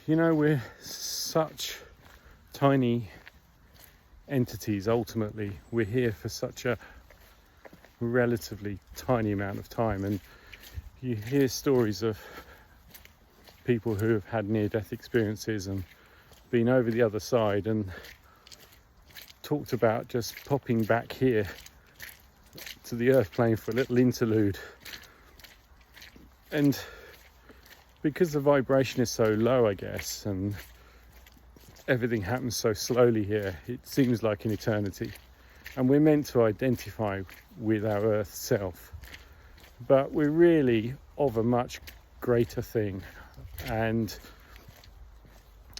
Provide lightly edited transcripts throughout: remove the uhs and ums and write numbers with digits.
we're such tiny entities. Ultimately, we're here for such a relatively tiny amount of time, and you hear stories of people who have had near-death experiences and been over the other side and talked about just popping back here to the earth plane for a little interlude. And because the vibration is so low, I guess, and everything happens so slowly here, it seems like an eternity. And we're meant to identify with our earth self, but we're really of a much greater thing. And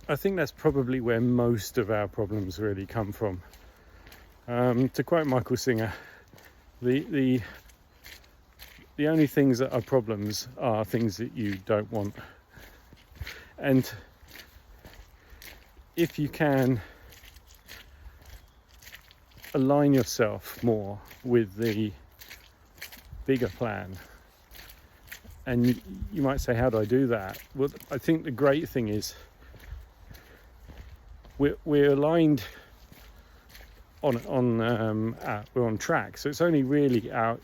I think that's probably where most of our problems really come from. To quote Michael Singer, the only things that are problems are things that you don't want. And if you can align yourself more with the bigger plan, and you might say, how do I do that? Well, I think the great thing is we're aligned we're on track. So it's only really our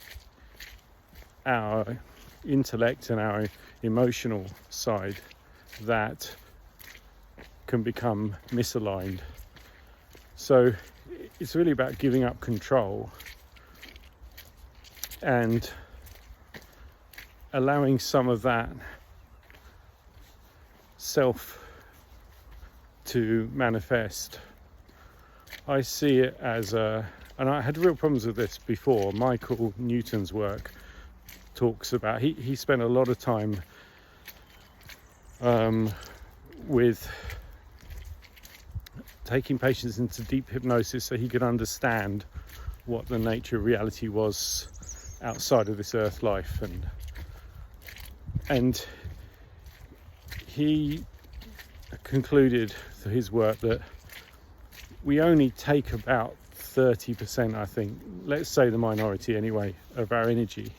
intellect and our emotional side that can become misaligned. So it's really about giving up control and allowing some of that self to manifest. I see it as and I had real problems with this before. Michael Newton's work talks about, he spent a lot of time with taking patients into deep hypnosis so he could understand what the nature of reality was outside of this earth life, and he concluded through his work that we only take about 30%, I think, let's say the minority anyway, of our energy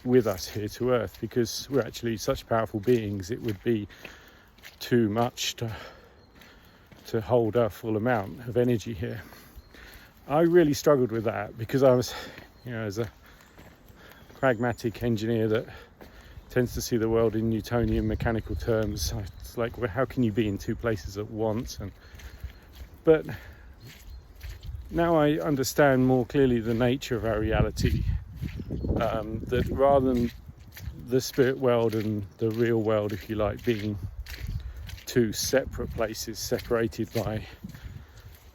with us here to earth, because we're actually such powerful beings. It would be too much to hold a full amount of energy here. I really struggled with that because I was, as a pragmatic engineer that tends to see the world in Newtonian mechanical terms, it's like, well, how can you be in two places at once? But now I understand more clearly the nature of our reality, that rather than the spirit world and the real world, if you like, being two separate places separated by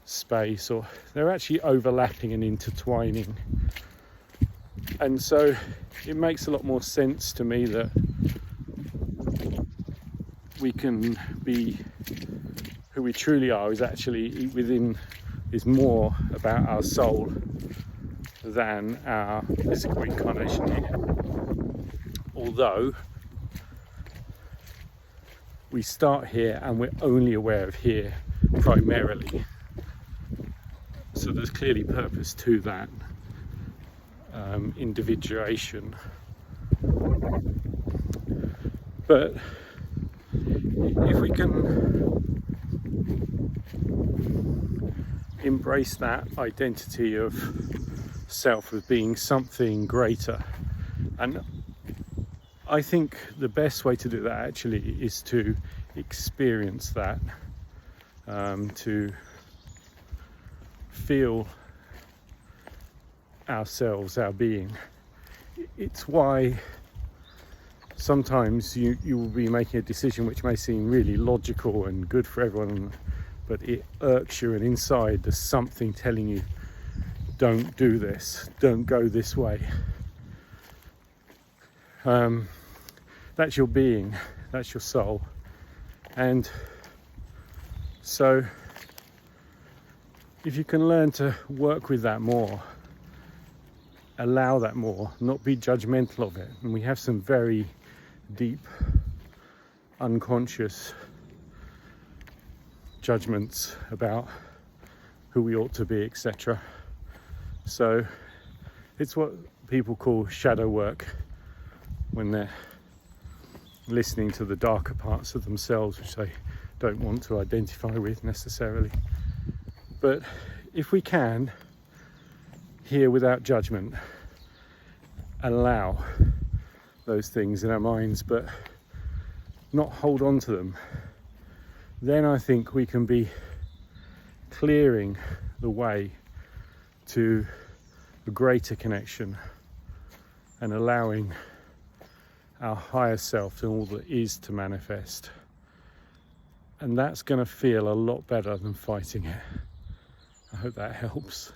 space, or they're actually overlapping and intertwining. And so it makes a lot more sense to me that we can be who we truly are is more about our soul than our physical incarnation here. Although we start here and we're only aware of here primarily. So there's clearly purpose to that individuation. But if we can embrace that identity of self as being something greater, and I think the best way to do that actually is to experience that, to feel ourselves, our being. It's why sometimes you will be making a decision which may seem really logical and good for everyone, but it irks you, and inside there's something telling you, don't do this, don't go this way. That's your being, that's your soul. And so if you can learn to work with that more, allow that more, not be judgmental of it. And we have some very deep, unconscious judgments about who we ought to be, etc. So it's what people call shadow work, when they're listening to the darker parts of themselves, which they don't want to identify with necessarily. But if we can hear without judgment, allow those things in our minds but not hold on to them, then I think we can be clearing the way to a greater connection and allowing our higher self and all that is to manifest. And that's going to feel a lot better than fighting it. I hope that helps.